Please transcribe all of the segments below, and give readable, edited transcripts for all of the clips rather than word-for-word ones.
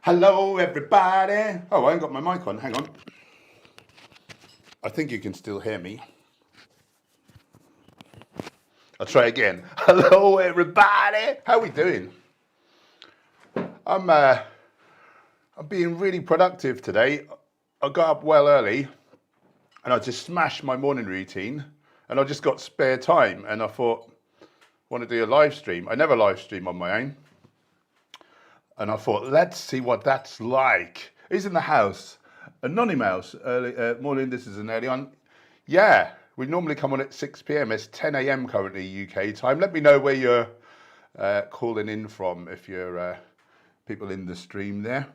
Hello, everybody. Oh, I ain't got my mic on. Hang on. I think you can still hear me. I'll try again. Hello, everybody. How are we doing? I'm being really productive today. I got up well early, and I just smashed my morning routine, and I just got spare time, and I thought, I want to do a live stream. I never live stream on my own. And I thought, let's see what that's like. He's in the house. Anonymous, early morning, this is an early on. Yeah, we normally come on at 6 p.m. It's 10 a.m. currently UK time. Let me know where you're calling in from if you're people in the stream there.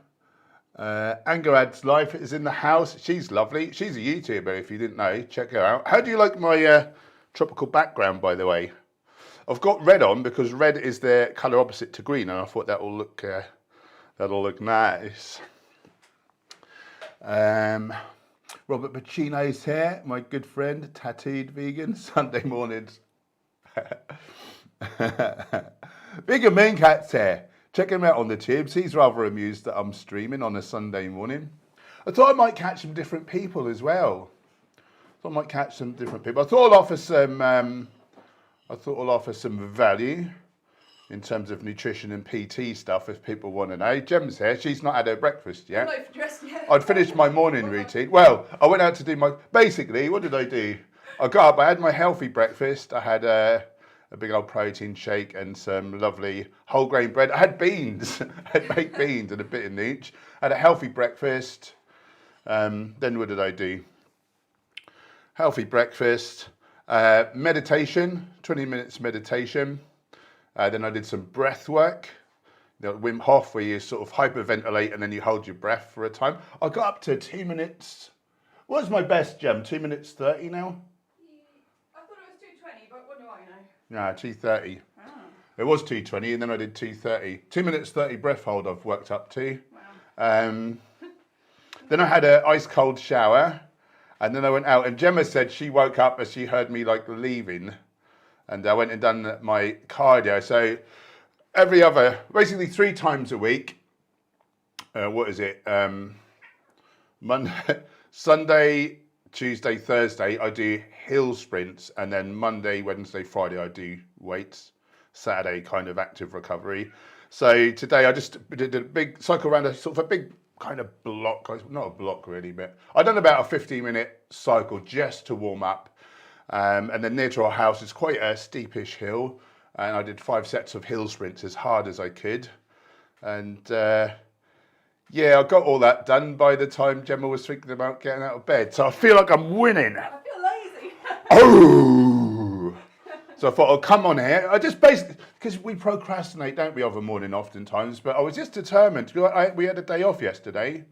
Angarad's Life is in the house. She's lovely. She's a YouTuber, if you didn't know. Check her out. How do you like my tropical background, by the way? I've got red on because red is the colour opposite to green, and I thought that'll look nice. Robert Pacino's here, my good friend, tattooed vegan, Sunday mornings. Vegan Main Cat's here. Check him out on the tubes. He's rather amused that I'm streaming on a Sunday morning. I thought I might catch some different people as well. I thought I'll offer some value in terms of nutrition and PT stuff if people want to know. Gemma's here. She's not had her breakfast yet. I'm not dressed yet. I'd finished my morning routine. Well, I went out to do my... Basically, what did I do? I got up, I had my healthy breakfast. I had a big old protein shake and some lovely whole grain bread. I had beans. I had baked beans and a bit in each. I had a healthy breakfast. Then what did I do? Healthy breakfast. Meditation, 20 minutes meditation. Then I did some breath work, Wim Hof, where you sort of hyperventilate and then you hold your breath for a time. I got up to 2 minutes. What's my best, Gem? 2 minutes 30 now? I thought it was 2:20, but what do I know? No, 2:30. Oh. It was 2:20 and then I did 2:30. 2 minutes 30 breath hold I've worked up to. Wow. Then I had an ice cold shower. And then I went out, and Gemma said she woke up as she heard me like leaving, and I went and done my cardio. So basically 3 times a week. Sunday, Tuesday, Thursday, I do hill sprints, and then Monday, Wednesday, Friday, I do weights. Saturday, kind of active recovery. So today I just did a big cycle around a sort of a big kind of block, not a block really, but I done about a 15-minute cycle just to warm up. And then near to our house is quite a steepish hill, and I did 5 sets of hill sprints as hard as I could. And yeah, I got all that done by the time Gemma was thinking about getting out of bed. So I feel like I'm winning. I feel lazy. Oh! So I thought I'll come on here. I just basically, because we procrastinate, don't we, of a morning oftentimes, but I was just determined. We had a day off yesterday,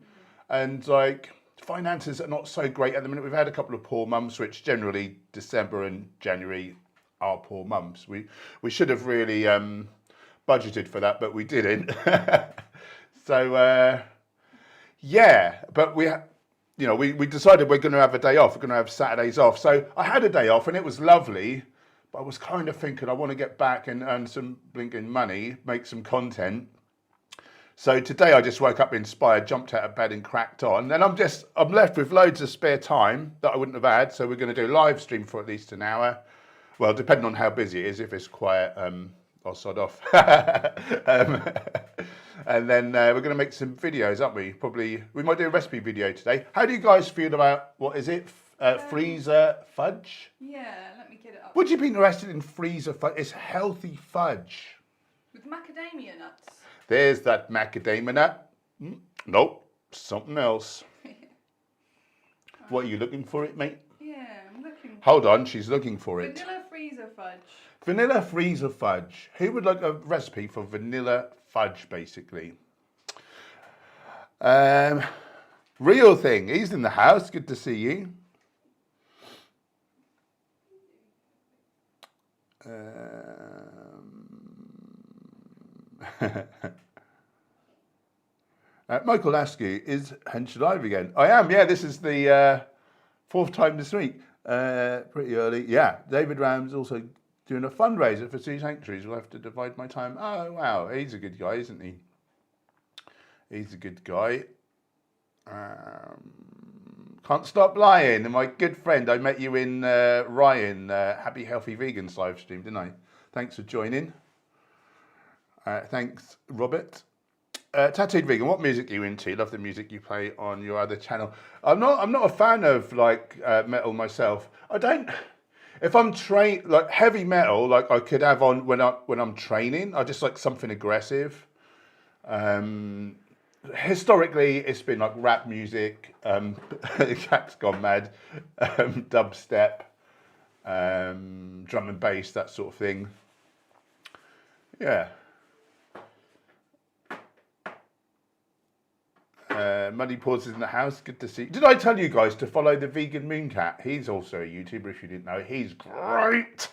and like finances are not so great at the minute. We've had a couple of poor months, which generally December and January are poor months. We should have really budgeted for that, but we didn't. So yeah, but we decided we're going to have a day off. We're going to have Saturdays off. So I had a day off, and it was lovely. But I was kind of thinking I want to get back and earn some blinking money, make some content. So today I just woke up inspired, jumped out of bed and cracked on. And I'm left with loads of spare time that I wouldn't have had. So we're going to do a live stream for at least an hour. Well, depending on how busy it is. If it's quiet, I'll sod off. And then we're going to make some videos, aren't we? We might do a recipe video today. How do you guys feel about, what is it? Freezer fudge? Yeah, let me get it up. Would you be interested in freezer fudge? It's healthy fudge. With macadamia nuts. There's that macadamia nut. Nope, something else. What, are you looking for it, mate? Yeah, I'm looking. Hold on, she's looking for it. Vanilla freezer fudge. Vanilla freezer fudge. Who would like a recipe for vanilla fudge, basically? Real thing. He's in the house. Good to see you. Michael Lasky, is Hench live again? I am, yeah, this is the 4th time this week. Pretty early. Yeah, David Ram's also doing a fundraiser for Sea Sanctuaries. We'll have to divide my time. Oh, wow, he's a good guy, isn't he? He's a good guy. Can't Stop Lying. My good friend, I met you in Ryan, Happy Healthy Vegans live stream, didn't I? Thanks for joining. Thanks, Robert. Tattooed Vegan, what music are you into? Love the music you play on your other channel. I'm not a fan of like metal myself. I don't. If I'm like heavy metal, like I could have on when I'm training. I just like something aggressive. Historically, it's been like rap music, Cat's Gone Mad, dubstep, drum and bass, that sort of thing. Yeah. Muddy Paws is in the house. Good to see. Did I tell you guys to follow the vegan Mooncat? He's also a YouTuber. If you didn't know, he's great.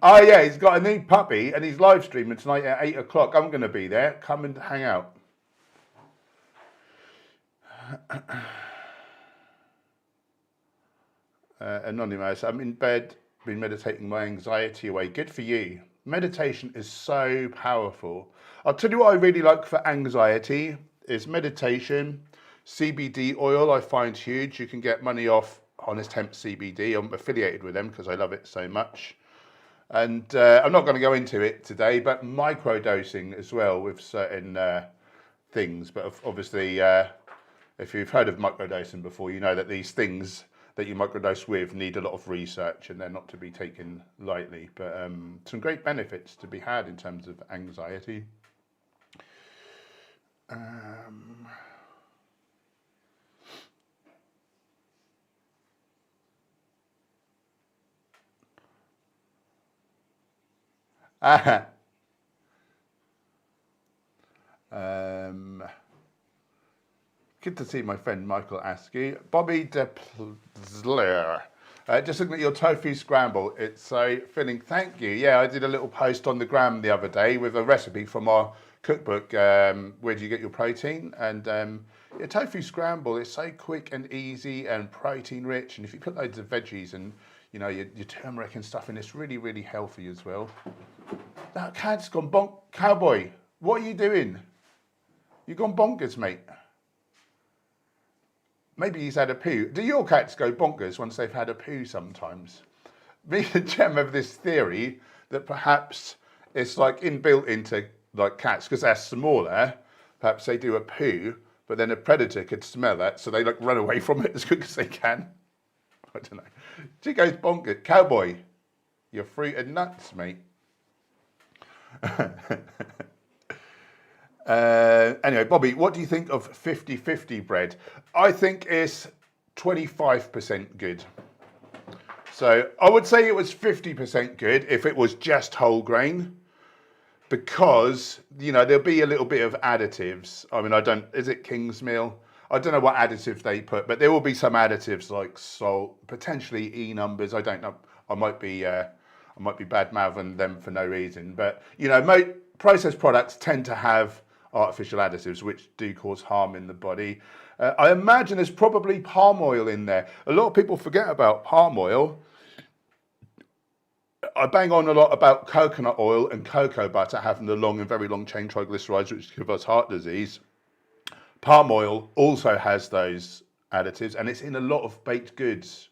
Oh yeah, he's got a new puppy and he's live streaming tonight at 8 o'clock. I'm going to be there. Come and hang out. Anonymous, I'm in bed, been meditating my anxiety away. Good for you. Meditation is so powerful. I'll tell you what I really like for anxiety is meditation. CBD oil I find huge. You can get money off Honest Hemp CBD. I'm affiliated with them because I love it so much. And I'm not going to go into it today, but microdosing as well with certain things. But obviously, if you've heard of microdosing before, you know that these things that you microdose with need a lot of research and they're not to be taken lightly. But some great benefits to be had in terms of anxiety. Good to see my friend Michael Askew. Bobby DePlzler. Just looking at your tofu scramble, it's so filling. Thank you. Yeah, I did a little post on the gram the other day with a recipe from our cookbook. Where do you get your protein? And your tofu scramble is so quick and easy and protein rich. And if you put loads of veggies and you know your turmeric and stuff in, it's really, really healthy as well. That cat's gone bonk. Cowboy, what are you doing? You've gone bonkers, mate. Maybe he's had a poo. Do your cats go bonkers once they've had a poo sometimes? Me and Gemma have this theory that perhaps it's like inbuilt into like cats because they're smaller. Perhaps they do a poo, but then a predator could smell that, so they like run away from it as quick as they can. I don't know. She goes bonkers. Cowboy, you're fruit and nuts, mate. Anyway, Bobby, what do you think of 50-50 bread? I think it's 25% good. So I would say it was 50% good if it was just whole grain, because, you know, there'll be a little bit of additives. I mean, is it King's Meal? I don't know what additives they put, but there will be some additives like salt, potentially E numbers. I don't know. I might be bad mouthing them for no reason, but you know, processed products tend to have artificial additives which do cause harm in the body. I imagine there's probably palm oil in there. A lot of people forget about palm oil. I bang on a lot about coconut oil and cocoa butter having the long and very long chain triglycerides which give us heart disease. Palm oil also has those additives and it's in a lot of baked goods.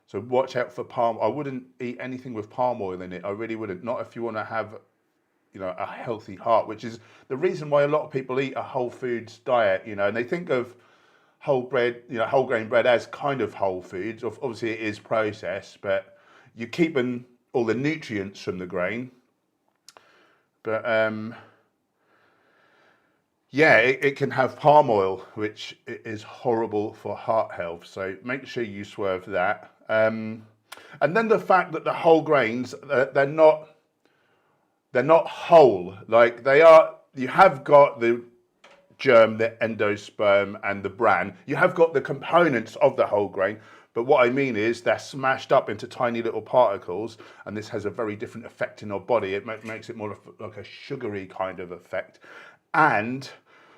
So watch out for palm. I wouldn't eat anything with palm oil in it. I really wouldn't. Not if you want to have, you know, a healthy heart, which is the reason why a lot of people eat a whole foods diet, you know, and they think of whole bread, you know, whole grain bread as kind of whole foods. Obviously it is processed, but you're keeping all the nutrients from the grain. But yeah, it can have palm oil, which is horrible for heart health. So make sure you swerve that. And then the fact that the whole grains, they're not whole. Like they are, you have got the germ, the endosperm and the bran. You have got the components of the whole grain. But what I mean is they're smashed up into tiny little particles, and this has a very different effect in our body. It makes it more like a sugary kind of effect. And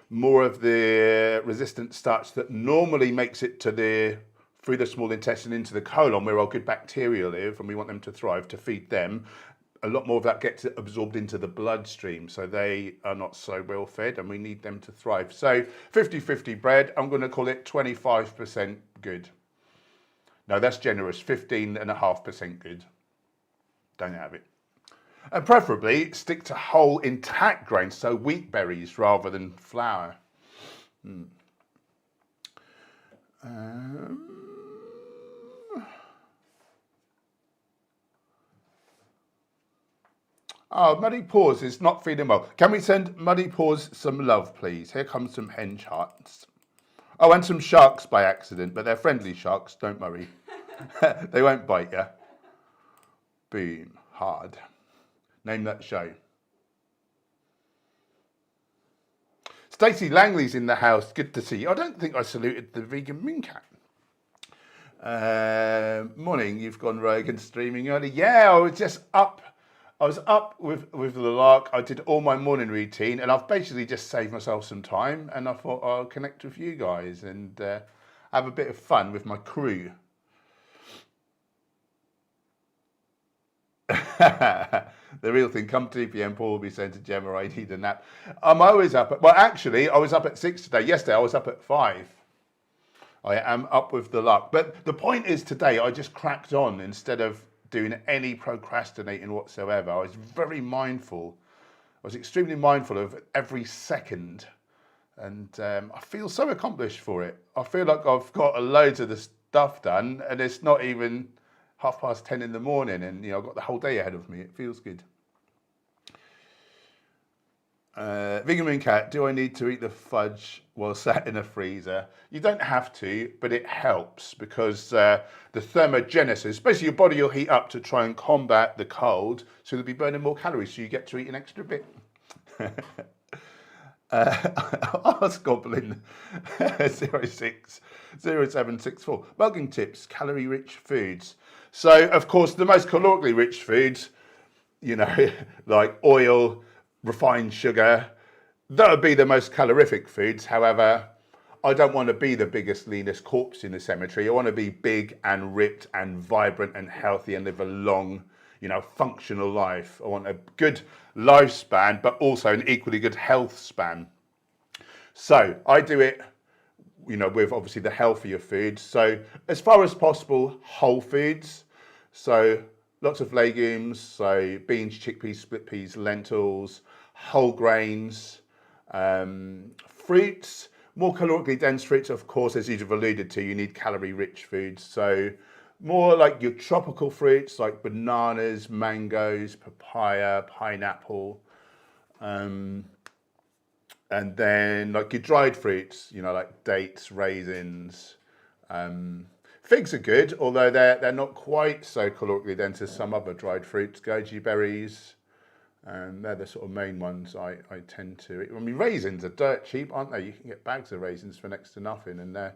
more of the resistant starch that normally makes it to through the small intestine into the colon where our good bacteria live and we want them to thrive, to feed them. a lot more of that gets absorbed into the bloodstream, so they are not so well fed, and we need them to thrive. So 50-50 bread, I'm going to call it 25% good. No, that's generous, 15.5% good. Don't have it. And preferably stick to whole intact grains, so wheat berries rather than flour. Oh, Muddy Paws is not feeling well. Can we send Muddy Paws some love, please? Here comes some hench hearts. Oh, and some sharks by accident, but they're friendly sharks, don't worry. They won't bite you. Boom, hard. Name that show. Stacey Langley's in the house. Good to see you. I don't think I saluted the vegan moon cat. Morning, you've gone rogue and streaming early. Yeah, I was just up. I was up with the lark. I did all my morning routine, and I've basically just saved myself some time. And I thought I'll connect with you guys and have a bit of fun with my crew. The real thing, come 2 p.m, Paul will be saying to Gemma, I need a nap. I'm always up well, actually, I was up at 6 today. Yesterday, I was up at 5. I am up with the luck. But the point is today, I just cracked on instead of doing any procrastinating whatsoever. I was very mindful. I was extremely mindful of every second. And I feel so accomplished for it. I feel like I've got loads of the stuff done, and it's not even 10:30 in the morning, and I've got the whole day ahead of me. It feels good. Vegan Moon Cat, do I need to eat the fudge while sat in a freezer? You don't have to, but it helps because the thermogenesis, basically your body will heat up to try and combat the cold, so you'll be burning more calories, so you get to eat an extra bit. Ask Goblin 060764. Bugging tips, calorie rich foods. So, of course, the most calorically rich foods, like oil, refined sugar, that would be the most calorific foods. However, I don't want to be the biggest, leanest corpse in the cemetery. I want to be big and ripped and vibrant and healthy and live a long, functional life. I want a good lifespan, but also an equally good health span. So I do it, with obviously the healthier foods. So as far as possible, whole foods. So lots of legumes, so beans, chickpeas, split peas, lentils, whole grains, fruits, more calorically dense fruits, of course, as you've alluded to, you need calorie-rich foods. So more like your tropical fruits, like bananas, mangoes, papaya, pineapple, and then like your dried fruits, like dates, raisins. Figs are good, although they're not quite so calorically dense as some other dried fruits. Goji berries, they're the sort of main ones I tend to eat. I mean, raisins are dirt cheap, aren't they? You can get bags of raisins for next to nothing, and they're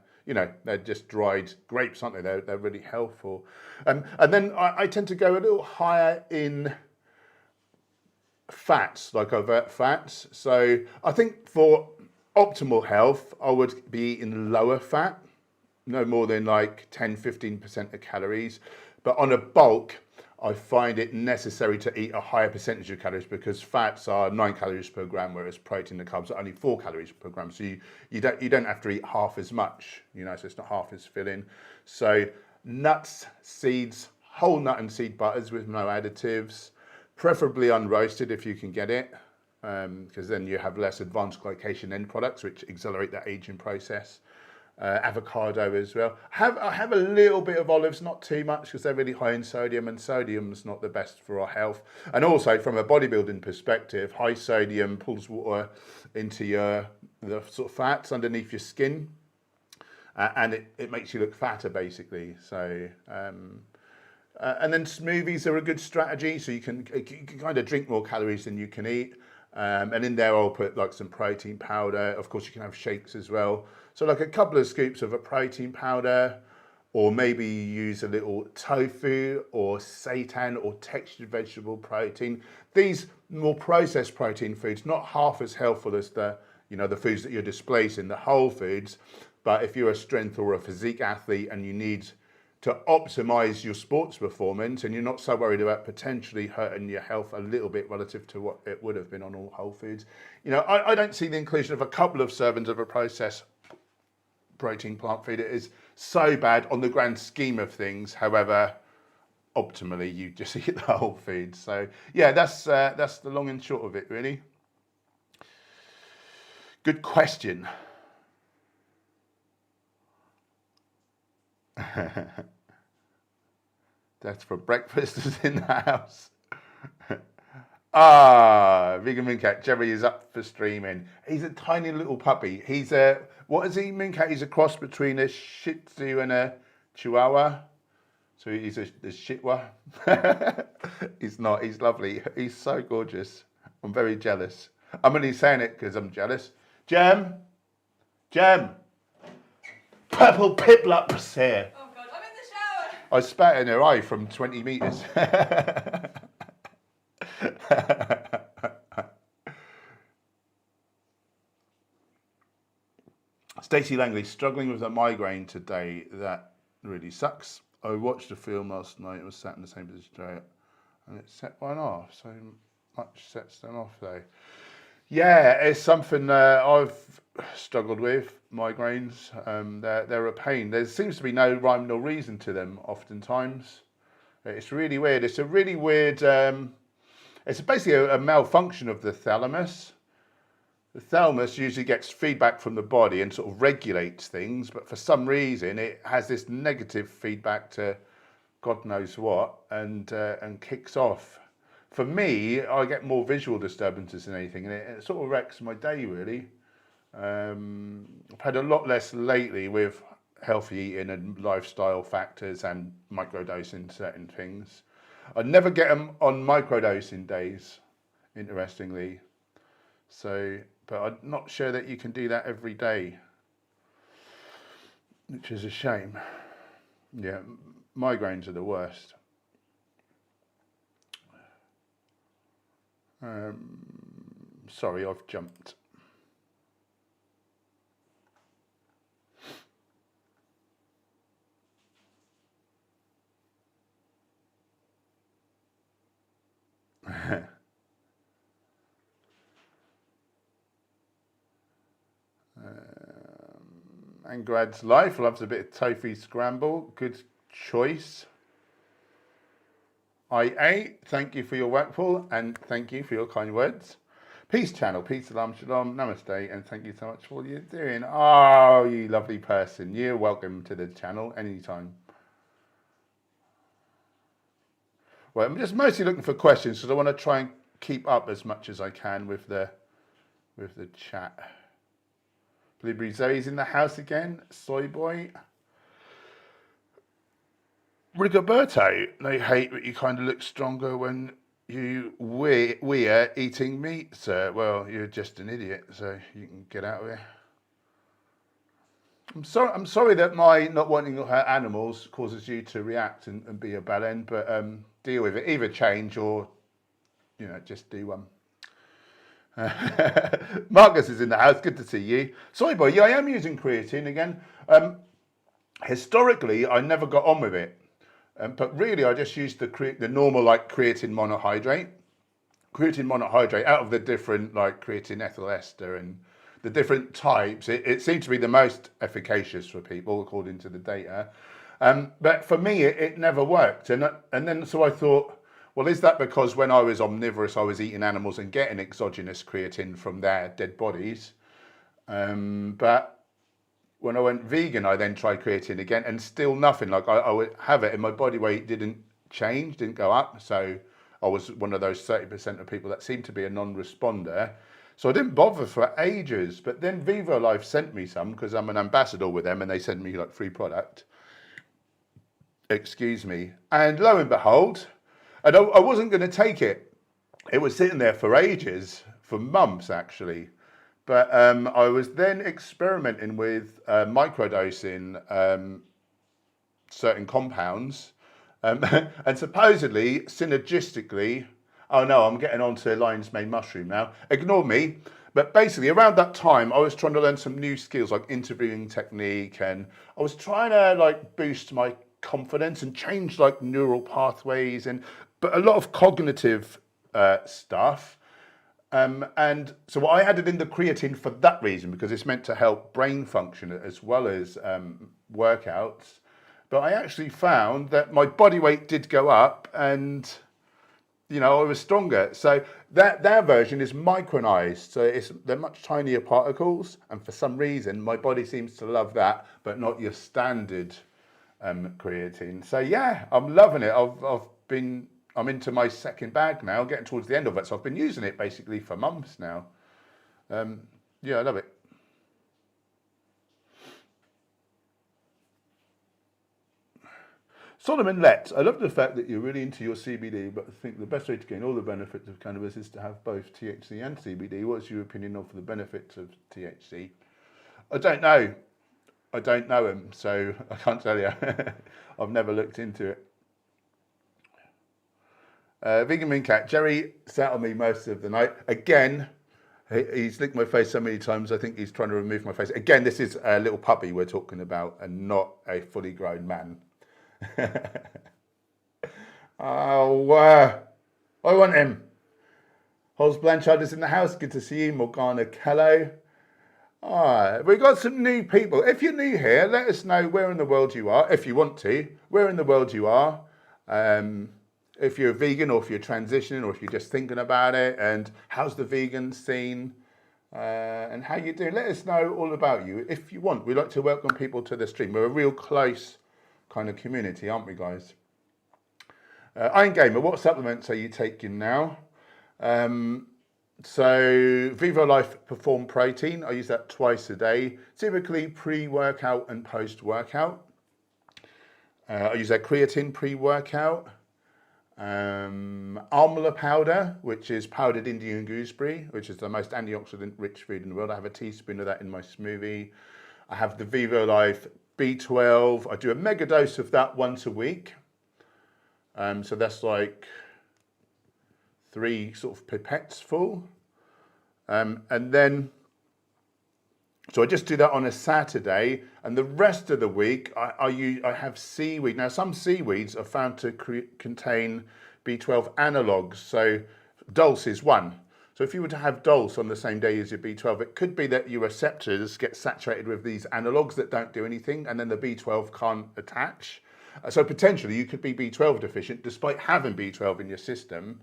just dried grapes, aren't they? They're really helpful. And then I tend to go a little higher in fats, like overt fats. So I think for optimal health, I would be eating lower fat. No more than like 10-15% of calories, but on a bulk I find it necessary to eat a higher percentage of calories because fats are 9 calories per gram, whereas protein and carbs are only 4 calories per gram. So you don't have to eat half as much, so it's not half as filling. So nuts, seeds, whole nut and seed butters with no additives, preferably unroasted if you can get it, because then you have less advanced glycation end products which accelerate the aging process. Avocado as well. I have a little bit of olives, not too much because they're really high in sodium, and sodium's not the best for our health. And also from a bodybuilding perspective, high sodium pulls water into the sort of fats underneath your skin, and it makes you look fatter basically. So and then smoothies are a good strategy, so you can kind of drink more calories than you can eat. And in there I'll put like some protein powder. Of course you can have shakes as well. So like a couple of scoops of a protein powder, or maybe you use a little tofu or seitan or textured vegetable protein. These more processed protein foods, not half as helpful as the foods that you're displacing, the whole foods. But if you're a strength or a physique athlete and you need to optimize your sports performance, and you're not so worried about potentially hurting your health a little bit relative to what it would have been on all whole foods. You know, I don't see the inclusion of a couple of servings of a processed protein plant feed is so bad on the grand scheme of things. However, optimally, you just eat the whole feed. So yeah, that's the long and short of it, really. Good question. That's for breakfast is in the house. Vegan Mooncat. Jerry is up for streaming. He's a tiny little puppy. He's a, what is he, Mooncat? He's a cross between a Shih Tzu and a Chihuahua. So he's a Shitwa. He's not, he's lovely. He's so gorgeous. I'm very jealous. I'm only saying it because I'm jealous. Gem, purple piplups here. Oh God, I'm in the shower. I spat in her eye from 20 metres. Stacey Langley, struggling with a migraine today. That really sucks. I watched a film last night. It was sat in the same position today, and it set one off. So much sets them off though. Yeah, it's something I've struggled with, migraines. They're a pain. There seems to be no rhyme nor reason to them oftentimes. It's really weird. It's a really weird, it's basically a malfunction of the thalamus. The thalamus usually gets feedback from the body and sort of regulates things, but for some reason it has this negative feedback to God knows what and kicks off. For me, I get more visual disturbances than anything, and it sort of wrecks my day, really. I've had a lot less lately with healthy eating and lifestyle factors and microdosing certain things. I never get them on microdosing days, interestingly. So, but I'm not sure that you can do that every day, which is a shame. Yeah, migraines are the worst. Sorry, I've jumped. Angrad's Life loves a bit of tofu scramble. Good choice. IA, thank you for your work, Paul, and thank you for your kind words. Peace channel, peace, salam, shalom, namaste, and thank you so much for all you're doing. Oh, you lovely person. You're welcome to the channel anytime. Well, I'm just mostly looking for questions because I want to try and keep up as much as I can with the chat. Blueberry Zoe's in the house again. Soy boy. Rigoberto, they hate that you kind of look stronger when we're eating meat, sir. Well, you're just an idiot, so you can get out of here. I'm sorry that my not wanting to hurt animals causes you to react and be a bellend, but deal with it. Either change or, you know, just do one. Marcus is in the house. Good to see you. Soy boy, yeah, I am using creatine again. Historically, I never got on with it. But really, I just used the normal like creatine monohydrate. Creatine monohydrate out of the different like creatine ethyl ester and the different types. It seemed to be the most efficacious for people according to the data. But for me, it never worked. And then so I thought, well, is that because when I was omnivorous, I was eating animals and getting exogenous creatine from their dead bodies? But when I went vegan, I then tried creatine again and still nothing. Like I would have it and my body weight didn't change, didn't go up. So I was one of those 30% of people that seemed to be a non-responder. So I didn't bother for ages. But then Vivo Life sent me some because I'm an ambassador with them and they sent me like free product. Excuse me. And lo and behold, and I wasn't going to take it. It was sitting there for ages, for months actually. But I was then experimenting with microdosing certain compounds. And supposedly, synergistically, oh no, I'm getting on to lion's mane mushroom now. Ignore me. But basically, around that time, I was trying to learn some new skills like interviewing technique. And I was trying to like boost my confidence and changed like neural pathways but a lot of cognitive stuff. And so I added in the creatine for that reason, because it's meant to help brain function as well as workouts. But I actually found that my body weight did go up, and I was stronger. So their version is micronized, so they're much tinier particles, and for some reason my body seems to love that, but not your standard creatine. So yeah, I'm loving it. I'm into my second bag now, getting towards the end of it. So I've been using it basically for months now. Yeah, I love it. Solomon Letts, I love the fact that you're really into your CBD, but I think the best way to gain all the benefits of cannabis is to have both THC and CBD. What's your opinion of the benefits of THC? I don't know. I don't know him, so I can't tell you. I've never looked into it. Vegan Mean Cat, Jerry sat on me most of the night. Again, he's licked my face so many times, I think he's trying to remove my face. Again, this is a little puppy we're talking about and not a fully grown man. Oh, I want him. Holes Blanchard is in the house. Good to see you. Morgana Kello. We got some new people. If you're new here, let us know where in the world you are, if you want to, where in the world you are. If you're a vegan, or if you're transitioning, or if you're just thinking about it, and how's the vegan scene, and how you doing. Let us know all about you if you want. We like to welcome people to the stream. We're a real close kind of community, aren't we, guys? Iron Gamer, what supplements are you taking now? So Vivo Life Perform Protein, I use that twice a day, typically pre-workout and post-workout. I use that creatine pre-workout. Amla powder, which is powdered Indian gooseberry, which is the most antioxidant rich food in the world. I have a teaspoon of that in my smoothie. I have the Vivo Life B12. I do a mega dose of that once a week. So that's like 3 sort of pipettes full. And then, so I just do that on a Saturday, and the rest of the week I have seaweed. Now, some seaweeds are found to contain B12 analogues. So dulse is one. So if you were to have dulse on the same day as your B12, it could be that your receptors get saturated with these analogues that don't do anything, and then the B12 can't attach. So potentially you could be B12 deficient despite having B12 in your system,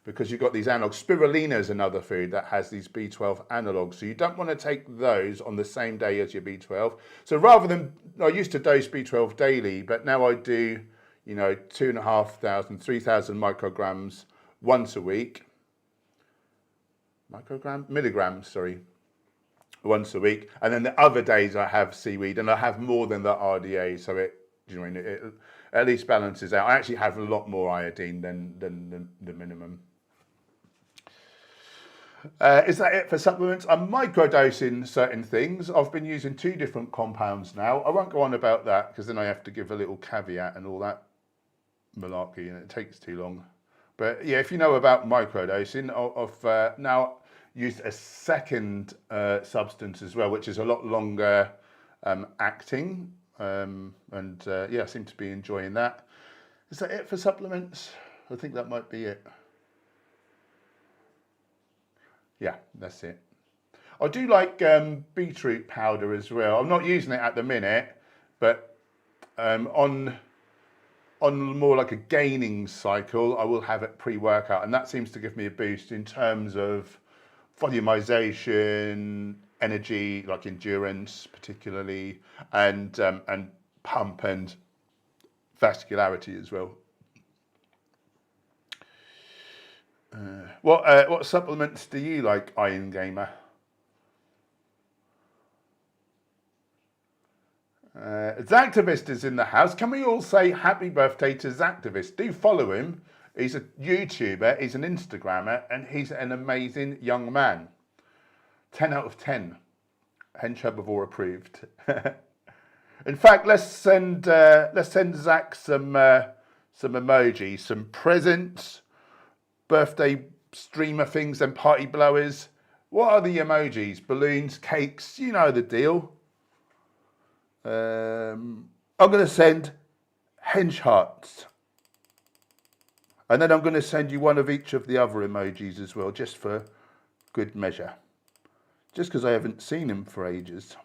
because you've got these analogues. Spirulina is another food that has these B12 analogues. So you don't want to take those on the same day as your B12. So rather than, I used to dose B12 daily, but now I do, 2,500, 3,000 micrograms once a week. Milligrams, once a week. And then the other days I have seaweed, and I have more than the RDA. So it at least balances out. I actually have a lot more iodine than the minimum. Is that it for supplements? I'm microdosing certain things. I've been using 2 different compounds now. I won't go on about that, because then I have to give a little caveat and all that malarkey, and it takes too long. But yeah, if you know about microdosing, I've now used a second substance as well, which is a lot longer acting. I seem to be enjoying that. Is that it for supplements? I think that might be it. Yeah, that's it. I do like beetroot powder as well. I'm not using it at the minute, but on more like a gaining cycle, I will have it pre-workout, and that seems to give me a boost in terms of volumization, energy, like endurance particularly, and pump and vascularity as well. What supplements do you like, Iron Gamer? Zactivist is in the house. Can we all say happy birthday to Zactivist? Do follow him. He's a YouTuber, he's an Instagrammer, and he's an amazing young man. 10 out of 10. Hench Herbivore approved. In fact, let's send Zach some emojis, some presents, birthday streamer things, and party blowers. What are the emojis? Balloons, cakes, you know the deal. I'm going to send hench hearts. And then I'm going to send you one of each of the other emojis as well, just for good measure. Just because I haven't seen him for ages.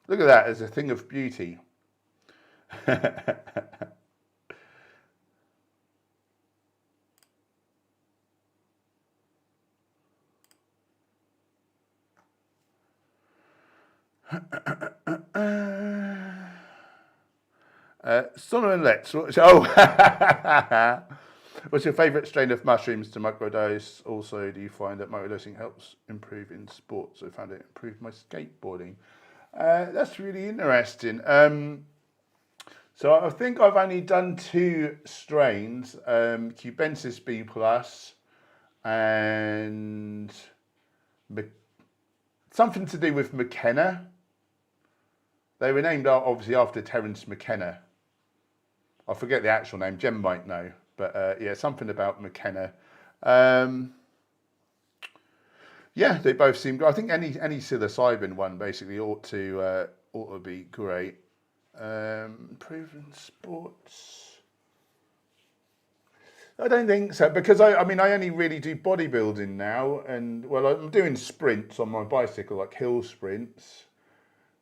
Look at that as a thing of beauty. Solomon Letts. Oh, what's your favourite strain of mushrooms to microdose? Also, do you find that microdosing helps improve in sports? I found it improved my skateboarding. That's really interesting. So I think I've only done 2 strains, Cubensis B+, and something to do with McKenna. They were named obviously after Terence McKenna. I forget the actual name, Gemma might know, but yeah, something about McKenna. Yeah, they both seem good. I think any psilocybin one basically ought to be great. Improving sports. I don't think so, because I mean I only really do bodybuilding now, and well, I'm doing sprints on my bicycle, like hill sprints.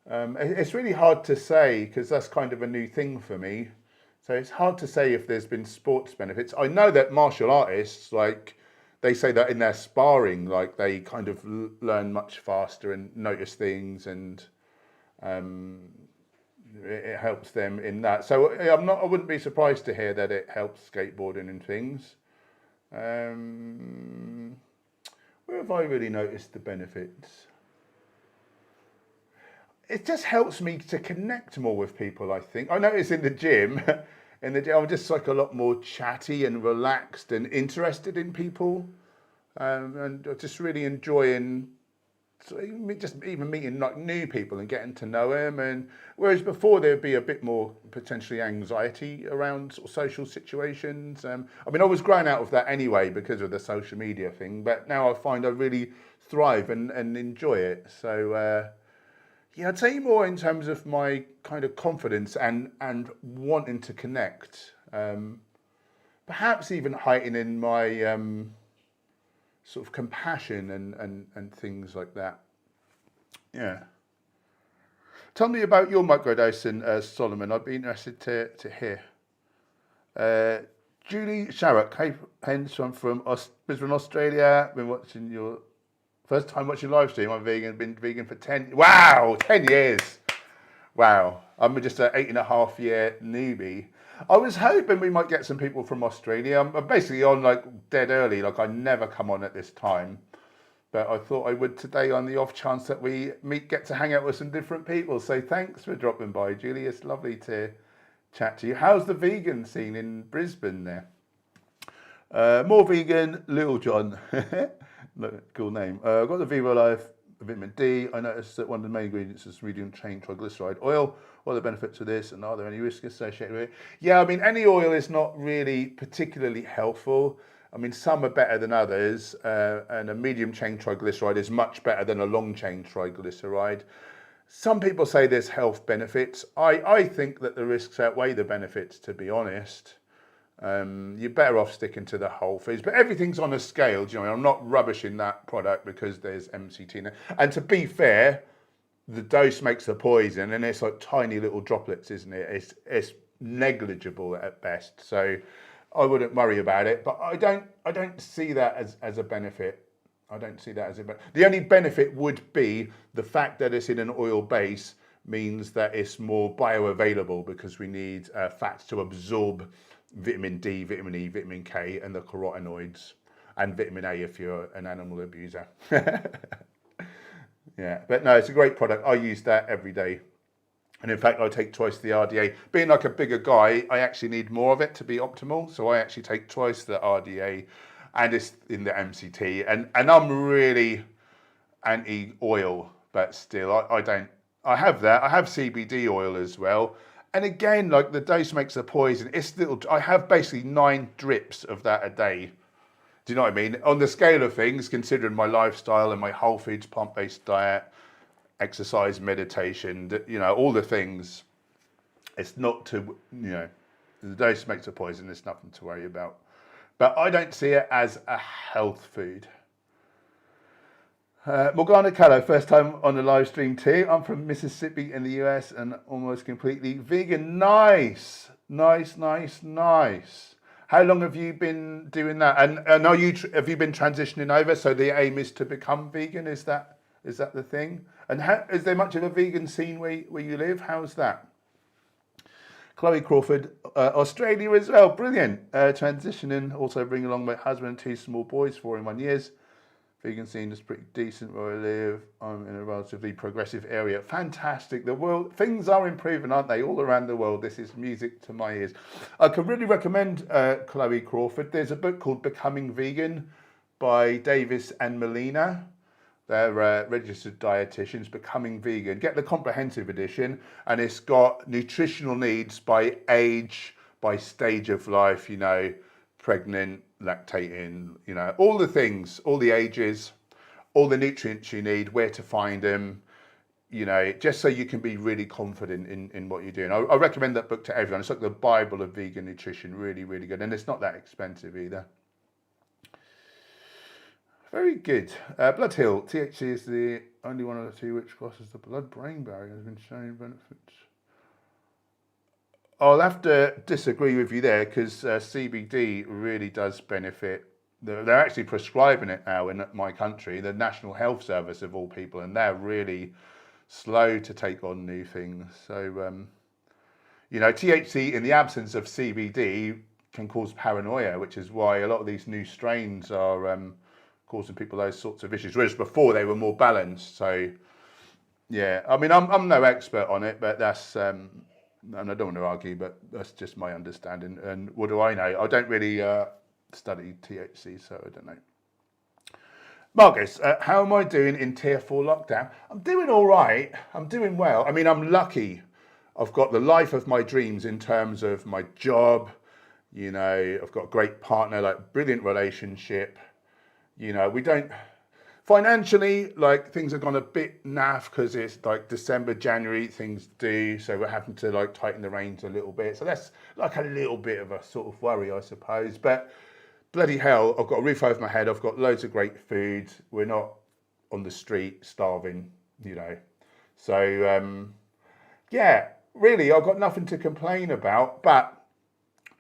It's really hard to say because that's kind of a new thing for me. So it's hard to say if there's been sports benefits. I know that martial artists, like, they say that in their sparring, like, they kind of learn much faster and notice things, and it helps them in that. So I wouldn't be surprised to hear that it helps skateboarding and things. Where have I really noticed the benefits? It just helps me to connect more with people, I think. I notice in the gym, I'm just like a lot more chatty and relaxed and interested in people. And just really enjoying just even meeting like new people and getting to know them. And whereas before there'd be a bit more potentially anxiety around sort of social situations. I mean, I was growing out of that anyway because of the social media thing, but now I find I really thrive and enjoy it. So, yeah, I'd say more in terms of my kind of confidence and wanting to connect. Perhaps even heightening my sort of compassion and things like that. Yeah. Tell me about your microdosing, Solomon. I'd be interested to hear. Julie Sharrock, hey, Hench, I'm from Brisbane, Australia. Been watching your first time watching live stream. I'm vegan, been vegan for 10 years. Wow. I'm just an 8.5-year newbie. I was hoping we might get some people from Australia. I'm basically on like dead early, like I never come on at this time. But I thought I would today on the off chance that we get to hang out with some different people. So thanks for dropping by, Julie. It's lovely to chat to you. How's the vegan scene in Brisbane there? More vegan, Little John. Cool name. I've got the Vivo Life vitamin D. I noticed that one of the main ingredients is medium chain triglyceride oil. What are the benefits of this, and are there any risks associated with it? Yeah, I mean, any oil is not really particularly helpful. I mean, some are better than others, and a medium chain triglyceride is much better than a long chain triglyceride. Some people say there's health benefits. I think that the risks outweigh the benefits, to be honest. You're better off sticking to the whole foods, but everything's on a scale. Do you know, I'm not rubbishing that product because there's MCT in it. And to be fair, the dose makes the poison, and it's like tiny little droplets, isn't it? It's negligible at best, so I wouldn't worry about it. But I don't see that as a benefit. I don't see that as a benefit. The only benefit would be the fact that it's in an oil base means that it's more bioavailable because we need fats to absorb vitamin D, vitamin E, vitamin K, and the carotenoids, and vitamin A if you're an animal abuser. Yeah, but no, it's a great product. I use that every day. And in fact, I take twice the RDA. Being like a bigger guy, I actually need more of it to be optimal. So I actually take twice the RDA, and it's in the MCT. And I'm really anti-oil, but still, I have that. I have CBD oil as well. And again, like the dose makes the poison. I have basically 9 drips of that a day. Do you know what I mean? On the scale of things, considering my lifestyle and my whole foods, plant-based diet, exercise, meditation, you know, all the things, It's not to, the dose makes a poison, there's nothing to worry about. But I don't see it as a health food. Morgana Callow, first time on the live stream too. I'm from Mississippi in the US and almost completely vegan. Nice. How long have you been doing that? And have you been transitioning over? So the aim is to become vegan. Is that the thing? And is there much of a vegan scene where you live? How's that? Chloe Crawford, Australia as well. Brilliant. Transitioning. Also bring along my husband and 2 small boys, 4 and 1 years. Vegan scene is pretty decent where I live. I'm in a relatively progressive area. Fantastic. The world, things are improving, aren't they? All around the world. This is music to my ears. I can really recommend Chloe Crawford. There's a book called Becoming Vegan by Davis and Melina. They're registered dietitians. Becoming Vegan. Get the comprehensive edition, and it's got nutritional needs by age, by stage of life, pregnant, lactating, all the things, all the ages, all the nutrients you need, where to find them, just so you can be really confident in what you're doing. I recommend that book to everyone. It's like the Bible of vegan nutrition, really, really good. And it's not that expensive either. Very good. Blood Hill, THC is the only one of the 2 which crosses the blood-brain barrier, has been shown benefits. I'll have to disagree with you there, because CBD really does benefit. They're actually prescribing it now in my country, the National Health Service of all people, and they're really slow to take on new things. So, THC in the absence of CBD can cause paranoia, which is why a lot of these new strains are causing people those sorts of issues, whereas before they were more balanced. So, yeah, I mean, I'm no expert on it, but that's... and I don't want to argue, but that's just my understanding. And what do I know? I don't really study THC, so I don't know. Marcus, how am I doing in tier 4 lockdown? I'm doing all right. I'm doing well. I mean, I'm lucky. I've got the life of my dreams in terms of my job. I've got a great partner, brilliant relationship. We don't... Financially, things have gone a bit naff because it's December, January, things do. So we're having to tighten the reins a little bit. So that's a little bit of a sort of worry, I suppose. But bloody hell, I've got a roof over my head. I've got loads of great food. We're not on the street starving, So, yeah, really, I've got nothing to complain about. But,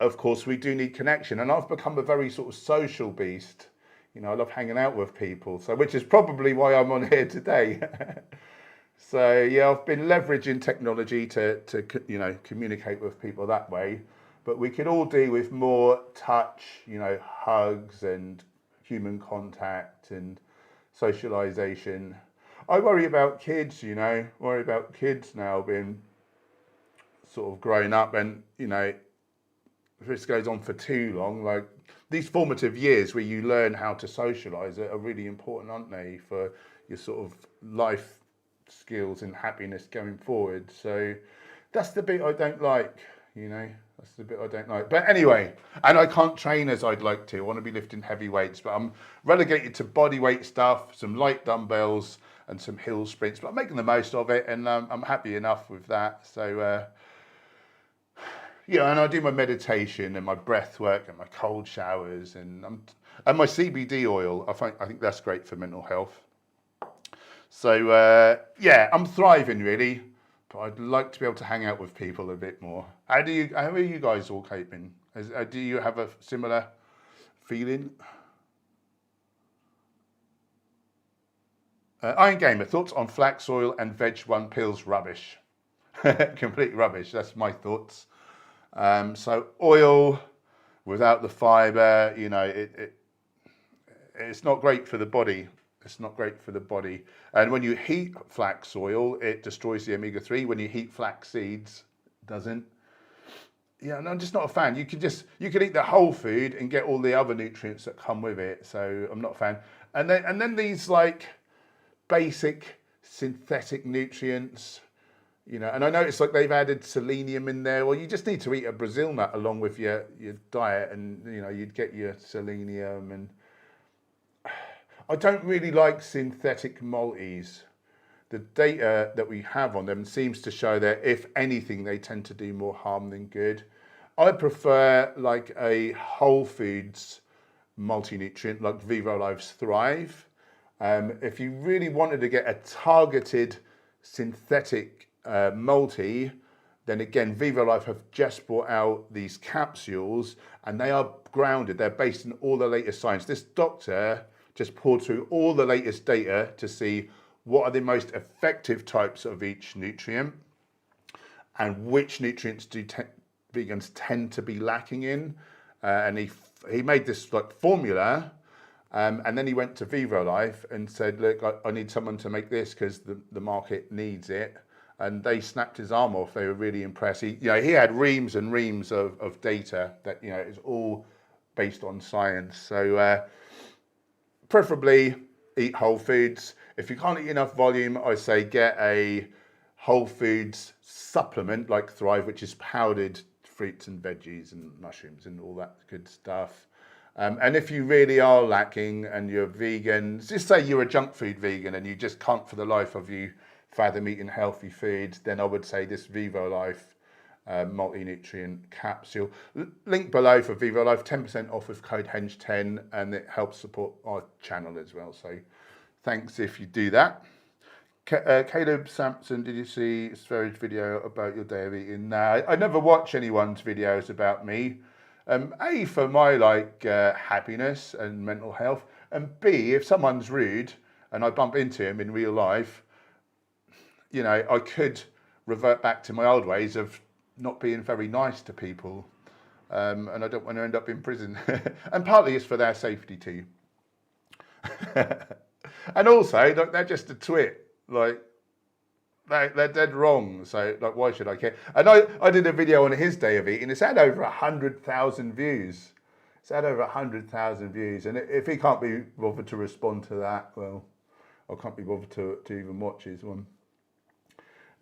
of course, we do need connection. And I've become a very sort of social beast. I love hanging out with people, which is probably why I'm on here today. So, yeah, I've been leveraging technology to communicate with people that way. But we could all do with more touch, hugs and human contact and socialization. I worry about kids, worry about kids now being sort of growing up, and, if this goes on for too long, these formative years where you learn how to socialise are really important, aren't they, for your sort of life skills and happiness going forward. So that's the bit I don't like, that's the bit I don't like. But anyway, and I can't train as I'd like to. I want to be lifting heavy weights, but I'm relegated to body weight stuff, some light dumbbells and some hill sprints, but I'm making the most of it, and I'm happy enough with that. So, and I do my meditation and my breath work and my cold showers and my CBD oil. I think that's great for mental health. So I'm thriving really, but I'd like to be able to hang out with people a bit more. How are you guys all coping? Do you have a similar feeling? Iron Gamer, thoughts on flax oil and veg 1 pills? Rubbish. Complete rubbish. That's my thoughts. So oil without the fibre, it's not great for the body. It's not great for the body. And when you heat flax oil, it destroys the omega-3. When you heat flax seeds, it doesn't. Yeah, and I'm just not a fan. You could eat the whole food and get all the other nutrients that come with it. So I'm not a fan. And then these basic synthetic nutrients. And I noticed they've added selenium in there. Well, you just need to eat a Brazil nut along with your diet, and you'd get your selenium. And I don't really like synthetic multis. the data that we have on them seems to show that if anything, they tend to do more harm than good. I prefer like a whole foods multi-nutrient like Vivo Life's Thrive. If you really wanted to get a targeted synthetic multi, then again, Vivo Life have just brought out these capsules and they are grounded. They're based on all the latest science. This doctor just poured through all the latest data to see what are the most effective types of each nutrient and which nutrients do vegans tend to be lacking in. And he made this like formula. And then he went to Vivo Life and said, look, I need someone to make this because the market needs it. And they snapped his arm off. They were really impressed. He had reams and reams of data that, is all based on science. So preferably eat whole foods. If you can't eat enough volume, I say get a whole foods supplement like Thrive, which is powdered fruits and veggies and mushrooms and all that good stuff. And if you really are lacking and you're vegan, just say you're a junk food vegan and you just can't for the life of you fathom eating healthy foods, then I would say this Vivo Life multi-nutrient capsule. Link below for Vivo Life, 10% off with code HENCH10, and it helps support our channel as well. So thanks if you do that. Caleb Sampson, did you see Sverre's video about your day of eating? No, I never watch anyone's videos about me. A, for my happiness and mental health, and B, if someone's rude and I bump into him in real life, I could revert back to my old ways of not being very nice to people, and I don't want to end up in prison. And partly it's for their safety too. And also, they're just a twit. They're dead wrong. So why should I care? And I did a video on his day of eating. It's had over 100,000 views. It's had over 100,000 views. And if he can't be bothered to respond to that, well, I can't be bothered to even watch his one.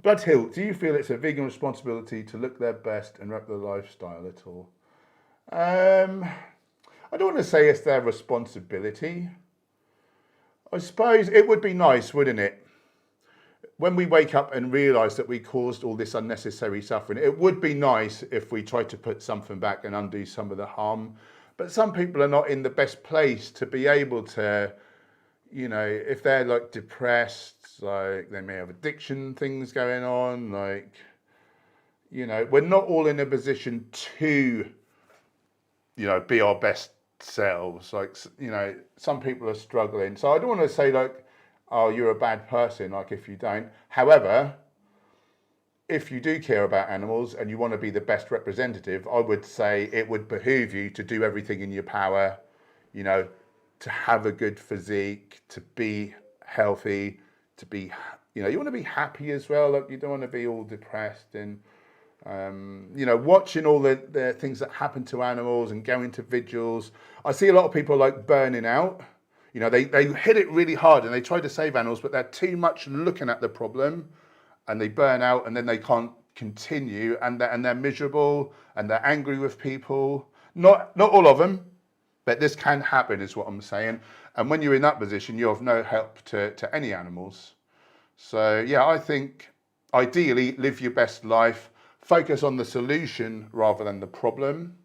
Blood Hill, do you feel it's a vegan responsibility to look their best and rep their lifestyle at all? I don't want to say it's their responsibility. I suppose it would be nice, wouldn't it? When we wake up and realise that we caused all this unnecessary suffering, it would be nice if we tried to put something back and undo some of the harm. But some people are not in the best place to be able to, if they're depressed, they may have addiction things going on, we're not all in a position to, be our best selves. Some people are struggling. So I don't want to say oh, you're a bad person, if you don't. However, if you do care about animals and you want to be the best representative, I would say it would behoove you to do everything in your power, to have a good physique, to be healthy, to be, you want to be happy as well. You don't want to be all depressed and, watching all the things that happen to animals and going to vigils. I see a lot of people burning out. They hit it really hard and they try to save animals, but they're too much looking at the problem and they burn out and then they can't continue and they're miserable and they're angry with people. Not all of them, but this can happen is what I'm saying. And when you're in that position, you're of no help to any animals. So yeah, I think ideally live your best life, focus on the solution rather than the problem.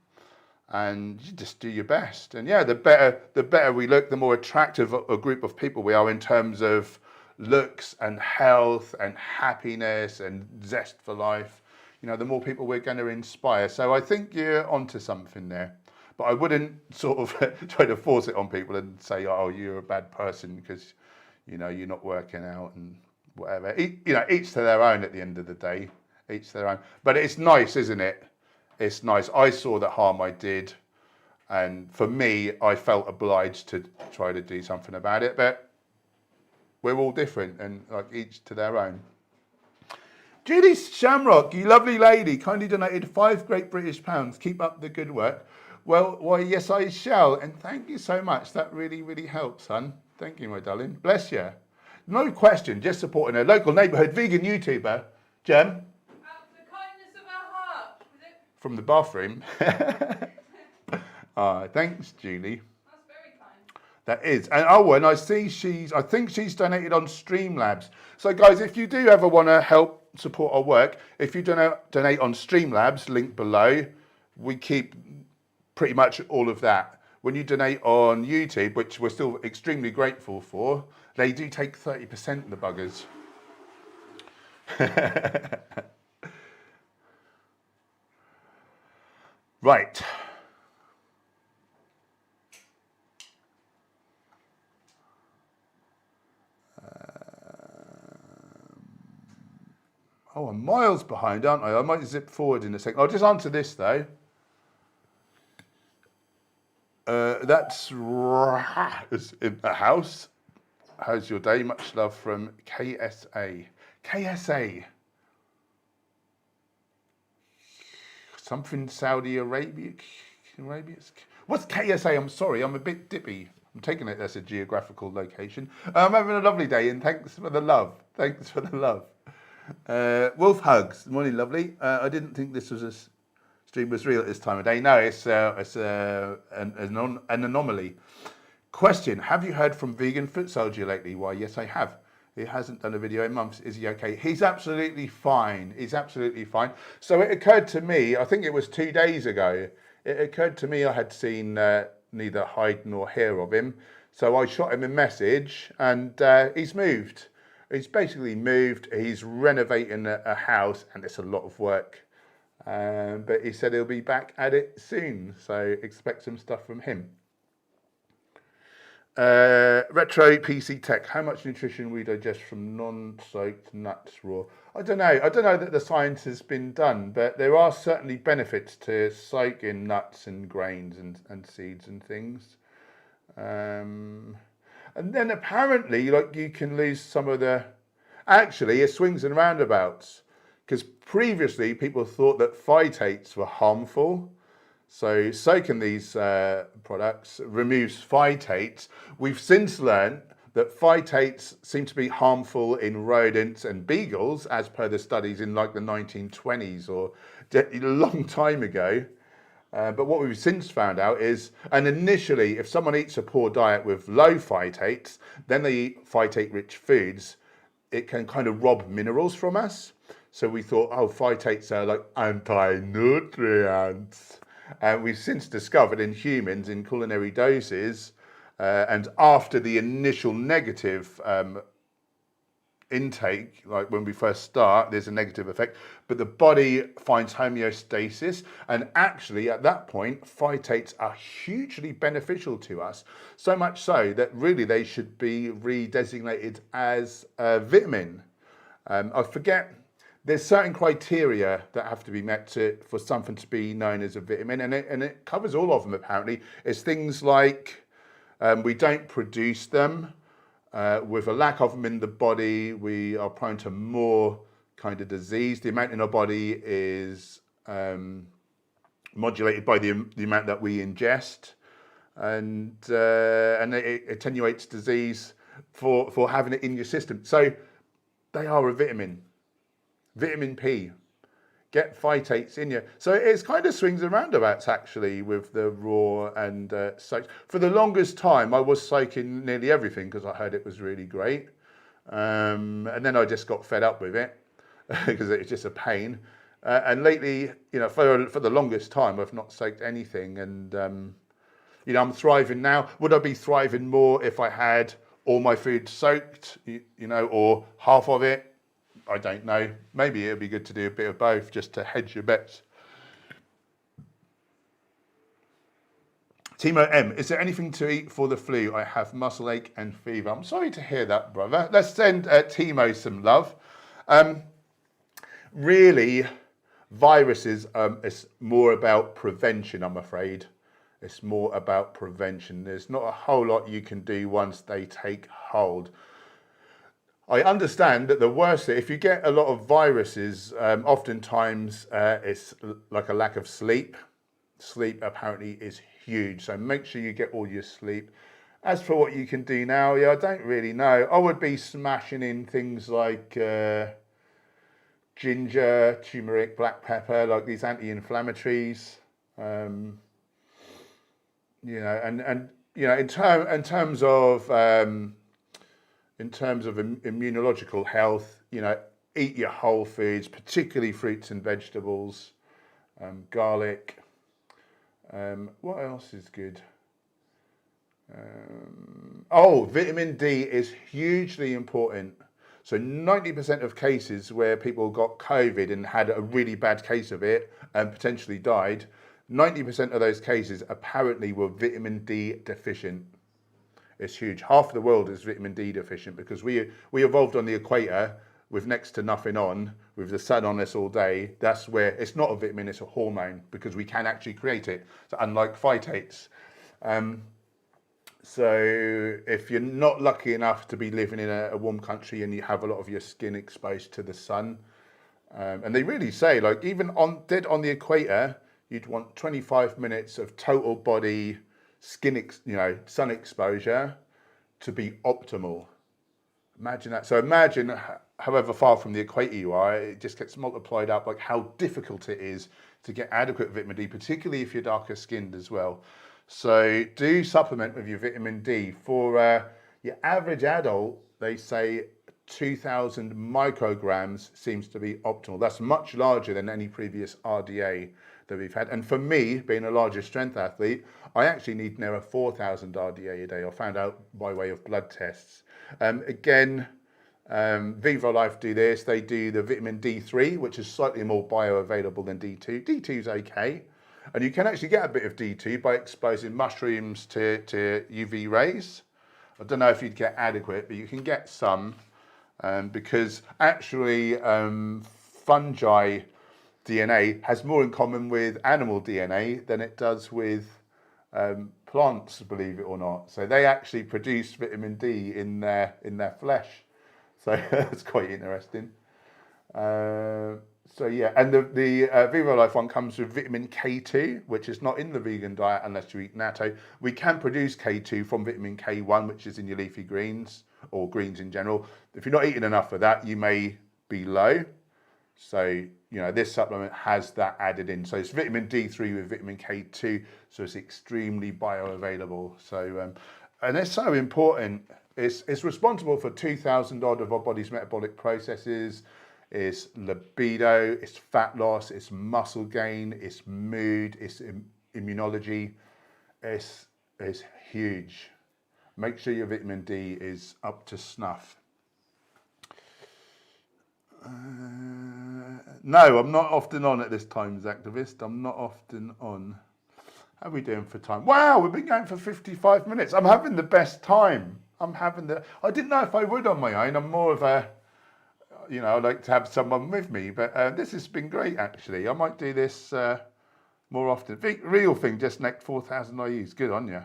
And you just do your best. And yeah, the better we look, the more attractive a group of people we are in terms of looks and health and happiness and zest for life. The more people we're going to inspire. So I think you're onto something there. But I wouldn't sort of try to force it on people and say, oh, you're a bad person because, you're not working out and whatever. Each to their own at the end of the day. Each to their own. But it's nice, isn't it? It's nice. I saw the harm I did, and for me, I felt obliged to try to do something about it. But we're all different, and each to their own. Judy Shamrock, you lovely lady, kindly donated 5 Great British pounds. Keep up the good work. Well, why, yes, I shall, and thank you so much. That really, really helps, son. Thank you, my darling. Bless you. No question, just supporting a local neighbourhood vegan YouTuber, Gem. From the bathroom. Thanks, Julie. That's very kind. That is. And oh, and I think she's donated on Streamlabs. So guys, if you do ever want to help support our work, if you donate on Streamlabs, link below, we keep pretty much all of that. When you donate on YouTube, which we're still extremely grateful for, they do take 30% of the buggers. Right. Oh, I'm miles behind, aren't I? I might zip forward in a second. I'll just answer this, though. That's in the house. How's your day? Much love from KSA. KSA. Something Saudi Arabia. What's KSA? I'm sorry, I'm a bit dippy. I'm taking it as a geographical location. I'm having a lovely day, and thanks for the love. Thanks for the love. Wolf hugs. Morning, lovely. I didn't think this was a stream was real at this time of day. No, it's an anomaly. Question: have you heard from Vegan Foot Soldier lately? Why, yes, I have. He hasn't done a video in months. Is he okay? He's absolutely fine. He's absolutely fine. So it occurred to me, I think it was 2 days ago, it occurred to me I had seen neither hide nor hair of him. So I shot him a message, and he's moved. He's basically moved. He's renovating a house, and it's a lot of work. But he said he'll be back at it soon. So expect some stuff from him. Retro PC Tech. How much nutrition we digest from non-soaked nuts raw? I don't know. I don't know that the science has been done, but there are certainly benefits to soaking nuts and grains and seeds and things. And then apparently, like, you can lose some of the... Actually, it swings and roundabouts. Because previously, people thought that phytates were harmful. So soaking these products removes phytates. We've since learned that phytates seem to be harmful in rodents and beagles, as per the studies in like the 1920s or a long time ago. But what we've since found out is, and initially, if someone eats a poor diet with low phytates, then they eat phytate-rich foods, it can kind of rob minerals from us. So we thought, oh, phytates are like anti-nutrients. And we've since discovered in humans, in culinary doses, and after the initial negative intake, like when we first start, there's a negative effect, but the body finds homeostasis, and actually at that point phytates are hugely beneficial to us, so much so that really they should be redesignated as a vitamin. I forget, there's certain criteria that have to be met for something to be known as a vitamin, and it covers all of them apparently. It's things like we don't produce them. With a lack of them in the body, we are prone to more kind of disease. The amount in our body is modulated by the amount that we ingest, and it attenuates disease for having it in your system. So they are a vitamin. Vitamin P. Get phytates in you. So it's kind of swings and roundabouts actually with the raw and soaked. For the longest time, I was soaking nearly everything because I heard it was really great. And then I just got fed up with it because it's just a pain. And lately, you know, for the longest time, I've not soaked anything. And, you know, I'm thriving now. Would I be thriving more if I had all my food soaked, you know, or half of it? I don't know. Maybe it'd be good to do a bit of both just to hedge your bets. Timo M, is there anything to eat for the flu? I have muscle ache and fever. I'm sorry to hear that, brother. Let's send Timo some love. Really, viruses, it's more about prevention, I'm afraid. It's more about prevention. There's not a whole lot you can do once they take hold. I understand that the worst, if you get a lot of viruses, oftentimes it's like a lack of sleep. Sleep apparently is huge, so make sure you get all your sleep. As for what you can do now, yeah, I don't really know. I would be smashing in things like ginger, turmeric, black pepper, like these anti-inflammatories. You know, and you know, in terms of immunological health, you know, eat your whole foods, particularly fruits and vegetables, garlic. What else is good? Vitamin D is hugely important. So 90% of cases where people got COVID and had a really bad case of it and potentially died, 90% of those cases apparently were vitamin D deficient. It's huge. Half the world is vitamin D deficient because we evolved on the equator with next to nothing on, with the sun on us all day. That's where it's not a vitamin, it's a hormone because we can actually create it. So unlike phytates. So if you're not lucky enough to be living in a warm country and you have a lot of your skin exposed to the sun, and they really say, like, even on the equator, you'd want 25 minutes of total body sun exposure to be optimal. Imagine that. So imagine however far from the equator you are, it just gets multiplied up, like how difficult it is to get adequate vitamin D, particularly if you're darker skinned as well. So do supplement with your vitamin D. For your average adult, they say 2,000 micrograms seems to be optimal. That's much larger than any previous RDA that we've had. And for me, being a larger strength athlete, I actually need nearer 4,000 RDA a day. I found out by way of blood tests. Vivo Life do this. They do the vitamin D3, which is slightly more bioavailable than D2. D2 is okay. And you can actually get a bit of D2 by exposing mushrooms to UV rays. I don't know if you'd get adequate, but you can get some because actually fungi DNA has more in common with animal DNA than it does with plants, believe it or not. So they actually produce vitamin D in their flesh. So that's quite interesting. So yeah, and the Vivo Life one comes with vitamin K2, which is not in the vegan diet unless you eat natto. We can produce K2 from vitamin K1, which is in your leafy greens or greens in general. If you're not eating enough of that, you may be low. So, you know, this supplement has that added in. So it's vitamin D3 with vitamin K2, so it's extremely bioavailable. So, and it's so important. It's responsible for 2,000 odd of our body's metabolic processes. It's libido, it's fat loss, it's muscle gain, it's mood, it's immunology. It's huge. Make sure your vitamin D is up to snuff. No, I'm not often on at this Times activist. I'm not often on. How are we doing for time? Wow, we've been going for 55 minutes. I'm having the best time. I didn't know if I would on my own. I'm more of a, you know, I like to have someone with me, but this has been great actually. I might do this more often. Real thing, just necked 4,000 IUs. Good on you.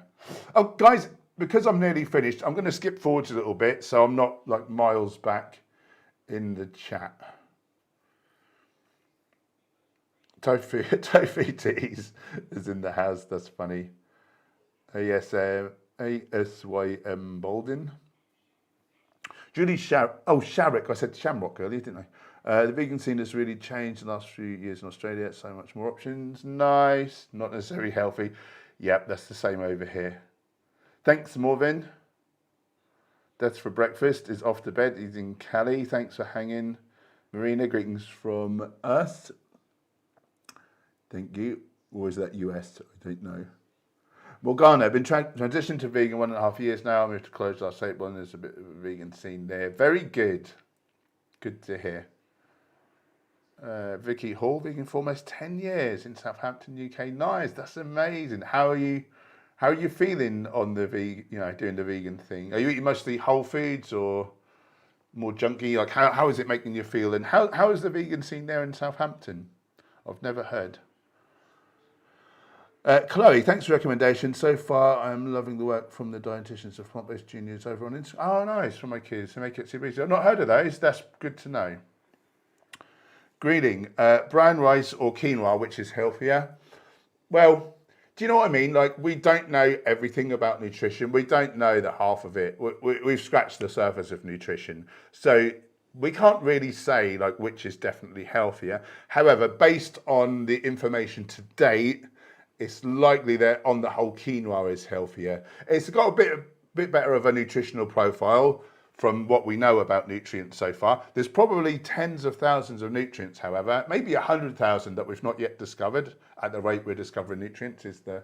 Oh, guys, because I'm nearly finished, I'm going to skip forwards a little bit so I'm not like miles back in the chat. Tofu Teas is in the house. That's funny. ASYM Bolden. Julie Sharrock. I said Shamrock earlier, didn't I? The vegan scene has really changed in the last few years in Australia. So much more options. Nice. Not necessarily healthy. Yep, that's the same over here. Thanks, Morvin. That's for breakfast. Is off to bed. He's in Cali. Thanks for hanging. Marina, greetings from us. Thank you. Or is that US? I don't know. Morgana, I've been transitioned to vegan 1.5 years now. I moved to close last April and there's a bit of a vegan scene there. Very good. Good to hear. Vicky Hall, vegan for almost 10 years in Southampton, UK. Nice. That's amazing. How are you feeling on the doing the vegan thing? Are you eating mostly whole foods or more junky? Like how is it making you feel? And how is the vegan scene there in Southampton? I've never heard. Chloe, thanks for the recommendation. So far, I'm loving the work from the dietitians of Plant-Based Juniors over on Instagram. Oh, nice, from my kids. They make it super easy. I've not heard of those. That's good to know. Greeting, brown rice or quinoa, which is healthier? Well, do you know what I mean? Like, we don't know everything about nutrition. We don't know the half of it. We've scratched the surface of nutrition. So we can't really say, like, which is definitely healthier. However, based on the information to date, it's likely that on the whole quinoa is healthier. It's got a bit better of a nutritional profile from what we know about nutrients so far. There's probably tens of thousands of nutrients, however, maybe 100,000 that we've not yet discovered. At the rate we're discovering nutrients is the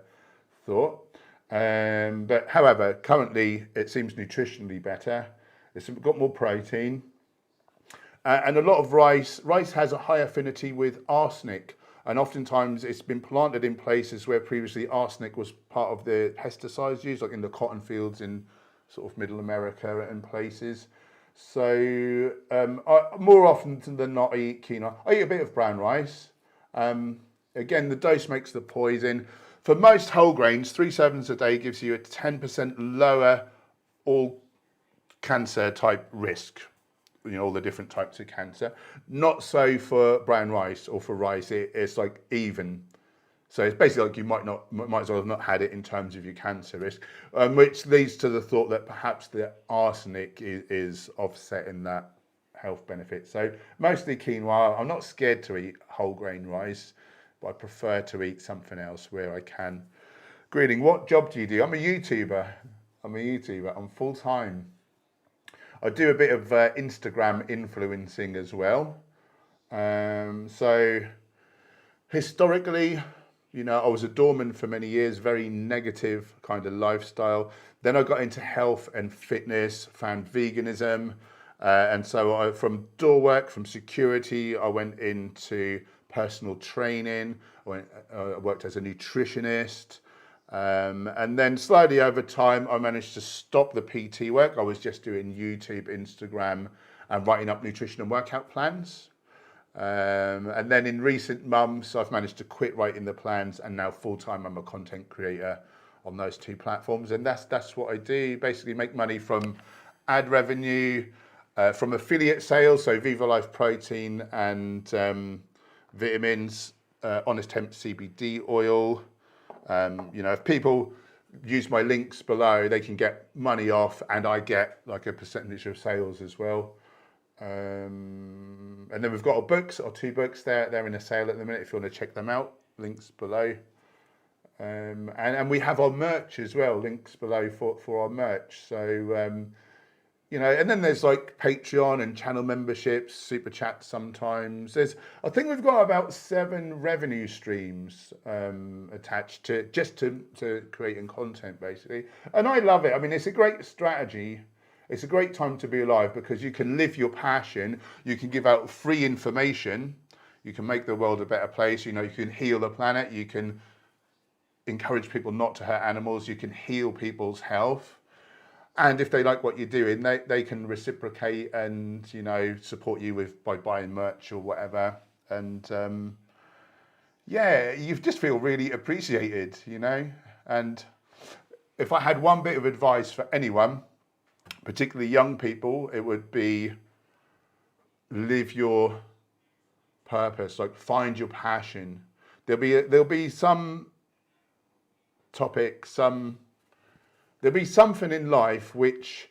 thought. But however, currently it seems nutritionally better. It's got more protein. And a lot of rice has a high affinity with arsenic. And oftentimes it's been planted in places where previously arsenic was part of the pesticides used, like in the cotton fields in sort of middle America and places. So more often than not, I eat quinoa. I eat a bit of brown rice. Again, the dose makes the poison. For most whole grains, 3 servings a day gives you a 10% lower all cancer type risk. You know, all the different types of cancer. Not so for brown rice or for rice, it's like even. So it's basically like you might as well have not had it in terms of your cancer risk, which leads to the thought that perhaps the arsenic is offsetting that health benefit. So mostly quinoa. I'm not scared to eat whole grain rice, but I prefer to eat something else where I can. Greeting, what job do you do? I'm a YouTuber. I'm full time. I do a bit of Instagram influencing as well. So historically, you know, I was a doorman for many years, very negative kind of lifestyle. Then I got into health and fitness, found veganism. And so from door work, from security, I went into personal training. I worked as a nutritionist. And then slowly over time, I managed to stop the PT work. I was just doing YouTube, Instagram, and writing up nutrition and workout plans. And then in recent months, I've managed to quit writing the plans, and now full-time I'm a content creator on those two platforms. And that's what I do, basically make money from ad revenue, from affiliate sales, so Viva Life Protein and vitamins, Honest Hemp CBD oil. You know, if people use my links below, they can get money off, and I get like a percentage of sales as well. And then we've got our books, or 2 books there. They're in a sale at the minute if you want to check them out. Links below. And we have our merch as well. Links below for our merch. So, you know, and then there's like Patreon and channel memberships, super chats sometimes. I think we've got about 7 revenue streams attached to creating content, basically. And I love it. I mean, it's a great strategy. It's a great time to be alive because you can live your passion. You can give out free information. You can make the world a better place. You know, you can heal the planet. You can encourage people not to hurt animals. You can heal people's health. And if they like what you're doing, they can reciprocate and, you know, support you by buying merch or whatever. And yeah, you just feel really appreciated, you know. And if I had one bit of advice for anyone, particularly young people, it would be live your purpose, like find your passion. There'll be some topic, there'll be something in life which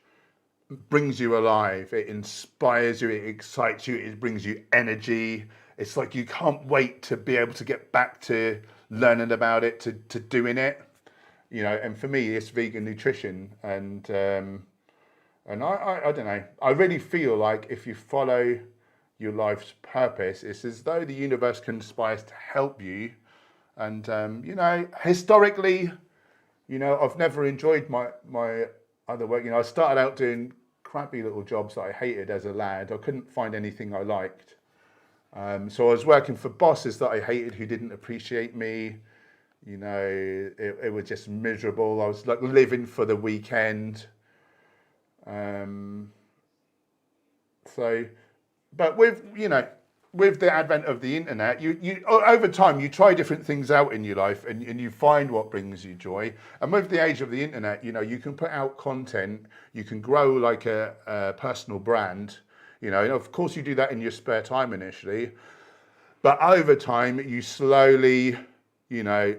brings you alive. It inspires you, it excites you, it brings you energy. It's like you can't wait to be able to get back to learning about it, to doing it. You know, and for me, it's vegan nutrition. And I don't know, I really feel like if you follow your life's purpose, it's as though the universe conspires to help you. And, you know, historically, you know, I've never enjoyed my other work. You know, I started out doing crappy little jobs that I hated as a lad. I couldn't find anything I liked. So I was working for bosses that I hated who didn't appreciate me. You know, it was just miserable. I was like living for the weekend. But with the advent of the internet, you over time you try different things out in your life and you find what brings you joy. And with the age of the internet, you know, you can put out content, you can grow like a personal brand. You know, and of course you do that in your spare time initially, but over time you slowly, you know,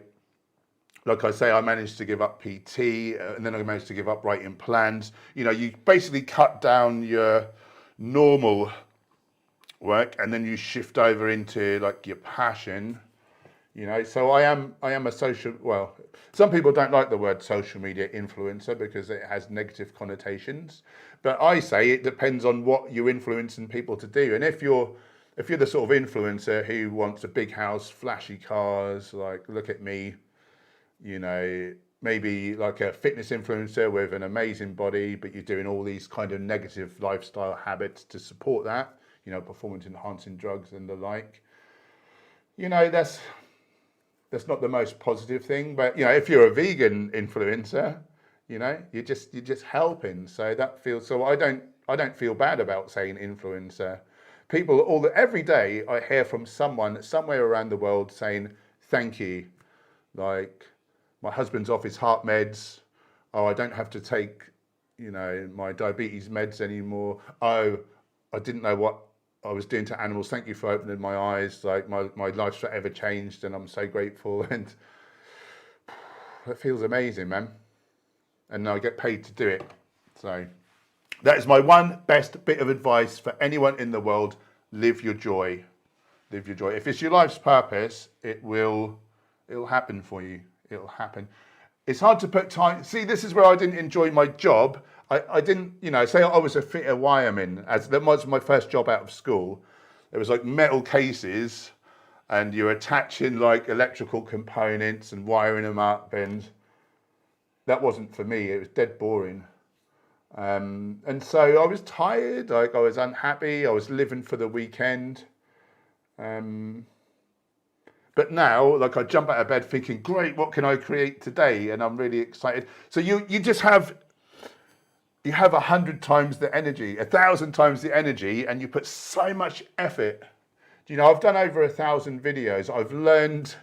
like I say, I managed to give up PT, and then I managed to give up writing plans. You know, you basically cut down your normal work, and then you shift over into like your passion. You know, so I am a social, well, some people don't like the word social media influencer because it has negative connotations, but I say it depends on what you're influencing people to do. And if you're the sort of influencer who wants a big house, flashy cars, like look at me, you know, maybe like a fitness influencer with an amazing body, but you're doing all these kind of negative lifestyle habits to support that, you know, performance enhancing drugs and the like, you know, that's not the most positive thing. But you know, if you're a vegan influencer, you know, you're just helping. So that feels, so I don't feel bad about saying influencer. People every day I hear from someone somewhere around the world saying thank you. Like, my husband's off his heart meds. Oh, I don't have to take, you know, my diabetes meds anymore. Oh, I didn't know what I was doing to animals. Thank you for opening my eyes. Like, my life's forever changed and I'm so grateful. And it feels amazing, man. And I get paid to do it. So that is my one best bit of advice for anyone in the world. Live your joy. Live your joy. If it's your life's purpose, it'll happen for you. It'll happen. It's hard to put time. See, this is where I didn't enjoy my job. I didn't, you know, say I was a fitter wireman, as that was my first job out of school. It was like metal cases and you're attaching like electrical components and wiring them up, and that wasn't for me. It was dead boring. And so I was tired, like I was unhappy, I was living for the weekend. But now, like, I jump out of bed thinking, great, what can I create today? And I'm really excited. So you just have 100 times the energy, 1,000 times the energy, and you put so much effort. You know, I've done over 1,000 videos. I've learned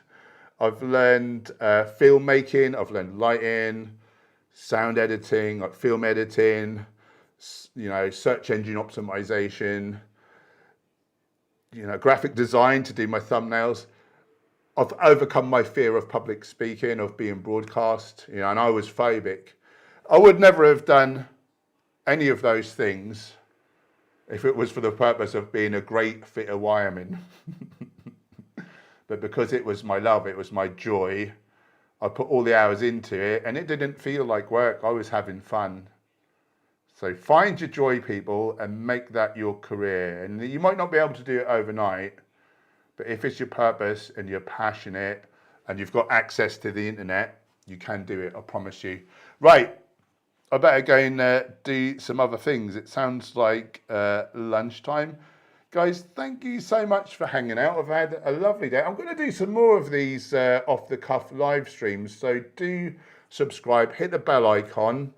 filmmaking, I've learned lighting, sound editing, like film editing, you know, search engine optimization, you know, graphic design to do my thumbnails. I've overcome my fear of public speaking, of being broadcast, you know, and I was phobic. I would never have done any of those things if it was for the purpose of being a great fitter wireman. But because it was my love, it was my joy, I put all the hours into it and it didn't feel like work. I was having fun. So find your joy, people, and make that your career. And you might not be able to do it overnight, but if it's your purpose and you're passionate and you've got access to the internet, you can do it, I promise you. Right, I better go and do some other things. It sounds like lunchtime. Guys, thank you so much for hanging out. I've had a lovely day. I'm going to do some more of these off-the-cuff live streams, so do subscribe, hit the bell icon.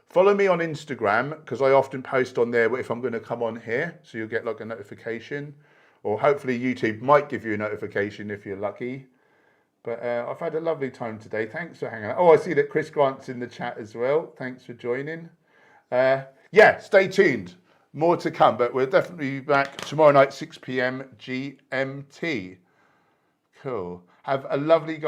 Follow me on Instagram, because I often post on there if I'm going to come on here, so you'll get like a notification. Or hopefully YouTube might give you a notification if you're lucky. But I've had a lovely time today. Thanks for hanging out. Oh, I see that Chris Grant's in the chat as well. Thanks for joining. Yeah, stay tuned. More to come, but we'll definitely be back tomorrow night, 6 p.m. GMT. Cool. Have a lovely